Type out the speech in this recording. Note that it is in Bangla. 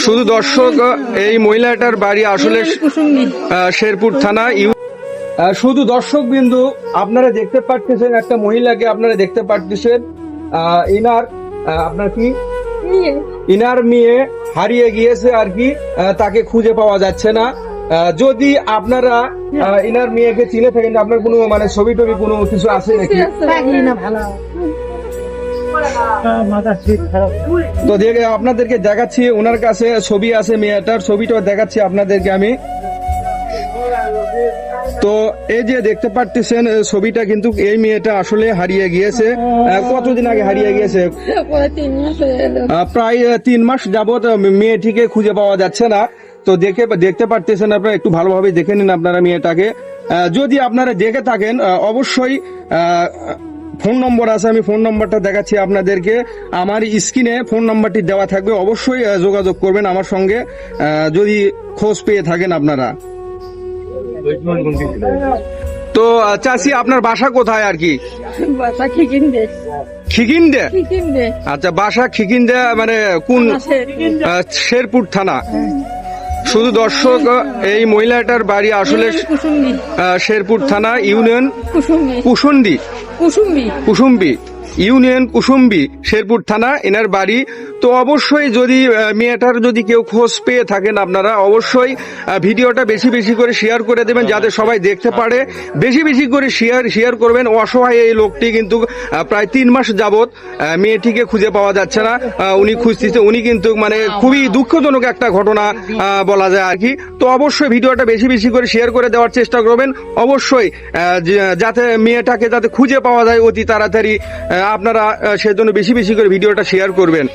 শুধু দর্শক, এই মহিলাটার বাড়ি আসলে শেরপুর থানা। শুধু দর্শক বিন্দু, আপনারা দেখতে পাচ্ছেন একটা মহিলাকে, আপনারা দেখতে পাচ্ছেন ইনার আপনার কি ইনার মেয়ে হারিয়ে গিয়েছে আর কি, তাকে খুঁজে পাওয়া যাচ্ছে না। যদি আপনারা ইনার মেয়েকে চিনে থাকেন, আপনার কোনো মানে ছবি টবি কোনো কিছু আছে নাকি? তো দেখে আপনাদেরকে দেখাচ্ছি, ওনার কাছে ছবি আছে, মেয়েটার ছবিটা দেখাচ্ছি আপনাদেরকে আমি। তো এই যে দেখতে পাচ্ছেন ছবিটা, কিন্তু এই মেয়েটা আসলে হারিয়ে গিয়েছে। কতদিন আগে হারিয়ে গিয়েছে? প্রায় 3 মাস যাবত মেয়েটিকে খুঁজে পাওয়া যাচ্ছে না। তো দেখতে পাচ্ছেন আপনারা, একটু ভালোভাবে দেখে নিন আপনারা মেয়েটাকে। যদি আপনারা দেখে থাকেন অবশ্যই ফোন নম্বর আছে, আমি ফোন নম্বরটা দেখাচ্ছি আপনাদেরকে। আমার স্ক্রিনে ফোন নম্বরটি দেওয়া থাকবে, অবশ্যই যোগাযোগ করবেন আমার সঙ্গে যদি খোঁজ পেয়ে থাকেন আপনারা। তো চাচি, আপনার বাসা কোথায় আর কি? খিকিন্দে। আচ্ছা, বাসা খিকিন্দে, মানে কোন? শেরপুর থানা। শুধু দর্শক, এই মহিলাটার বাড়ি আসলে শেরপুর থানা, ইউনিয়ন কুসুম্বি ইউনিয়ন কুসুম্বি, শেরপুর থানা এনার বাড়ি। তো অবশ্যই যদি মেয়েটার যদি কেউ খোঁজ পেয়ে থাকেন, আপনারা অবশ্যই ভিডিওটা বেশি বেশি করে শেয়ার করে দেবেন, যাতে সবাই দেখতে পারে। বেশি বেশি করে শেয়ার করবেন। অসহায় এই লোকটি কিন্তু প্রায় 3 মাস যাবত মেয়েটিকে খুঁজে পাওয়া যাচ্ছে না। উনি খুঁজতেছে, উনি কিন্তু মানে খুবই দুঃখজনক একটা ঘটনা বলা যায় আর কি। তো অবশ্যই ভিডিওটা বেশি বেশি করে শেয়ার করে দেওয়ার চেষ্টা করবেন, অবশ্যই যাতে মেয়েটাকে যাতে খুঁজে পাওয়া যায় অতি তাড়াতাড়ি। আপনারা সেজন্য বেশি বেশি করে ভিডিওটা শেয়ার করবেন।